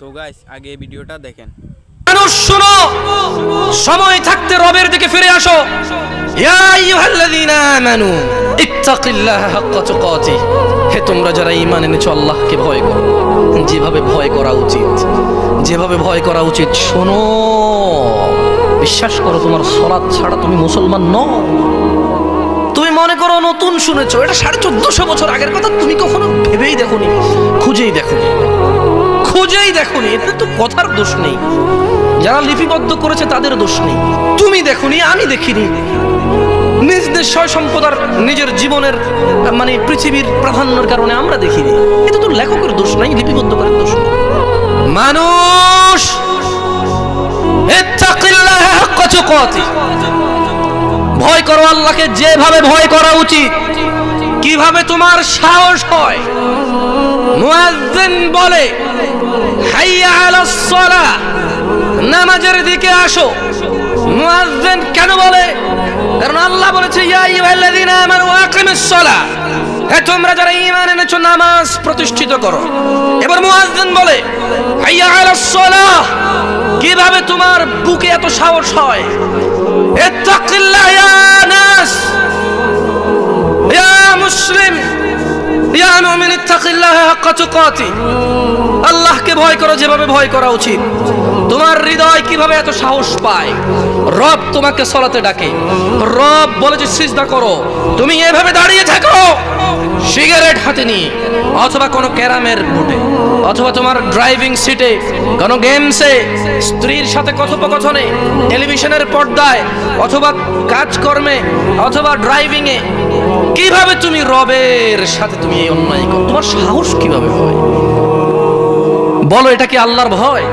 তো গাইস আগে এই ভিডিওটা দেখেন। মানুষ শুনো, সময় থাকতে রবের দিকে ফিরে আসো। ইয়া আইয়ুহাল্লাযীনা আমানু ইত্তাকিল্লাহা হাক্কা তুকাতিহ। হে তোমরা যারা ঈমান এনেছো আল্লাহকে ভয় করো, যেভাবে ভয় করা উচিত, যেভাবে ভয় করা উচিত। শোনো, বিশ্বাস করো তোমার সালাত ছাড়া তুমি মুসলমান নও। তুমি মনে করো নতুন শুনেছো, এটা 1450 বছর আগের কথা, তুমি কখনো ভেবেই দেখোনি, খুঁজেই দেখোনি। এতে তো কথার দোষ নেই, যারা লিপিবদ্ধ করেছে তাদের দোষ নেই। তুমি দেখোনি, আমি দেখিনি। নিজ দেশ সম্পদার নিজের জীবনের মানে পৃথিবীর প্রাধান্যের কারণে আমরা দেখিনি। এটা তো লেখকের দোষ নাই, লিপিবদ্ধকারের দোষ নেই। মানুষ ইত্তাকিল্লাহা হাক্কা তুকাতিহ, ভয় করো আল্লাহকে যেভাবে ভয় করা উচিত। কিভাবে তোমার সাহস হয়? মুয়াজ্জিন বলে হাইয়া আলাস সালাহ, নামাজের দিকে আসো। মুয়াজ্জিন কেন বলে? কারণ আল্লাহ বলেছে ইয়া আইয়ুহাল্লাযীনা আমানু আকিমিস সালাহ, হে তোমরা যারা ঈমান এনেছো নামাজ প্রতিষ্ঠিত করো। এবার মুয়াজ্জিন বলে হাইয়া আলাস সালাহ, কিভাবে তোমার বুকে এত সাহস হয়? ইত্তাকিল্লাহ ইয়া নাস, ইয়া মুসলিম, ইয়া মুমিন, ইত্তাকিল্লাহা হাক্কা তুকাতিহ। আল্লাহকে ভয় করো যেভাবে ভয় করা উচিত। তোমার হৃদয় কিভাবে এত সাহস পায়? রব তোমাকে সালাতে ডাকে, রব বলে যে সিজদা করো, তুমি এভাবে দাঁড়িয়ে থাকো সিগারেট হাতে নিয়ে, অথবা কোনো ক্যারামের বোর্ডে, অথবা তোমার ড্রাইভিং সিটে, কোনো গেমসে, স্ত্রীর সাথে কথোপকথনে, টেলিভিশনের পর্দায়, অথবা কাজকর্মে, অথবা ড্রাইভিং এ। কিভাবে তুমি রবের সাথে তুমি এই অন্যায় করো? তোমার সাহস কিভাবে হয়? বলো, এটা কি আল্লাহর ভয়?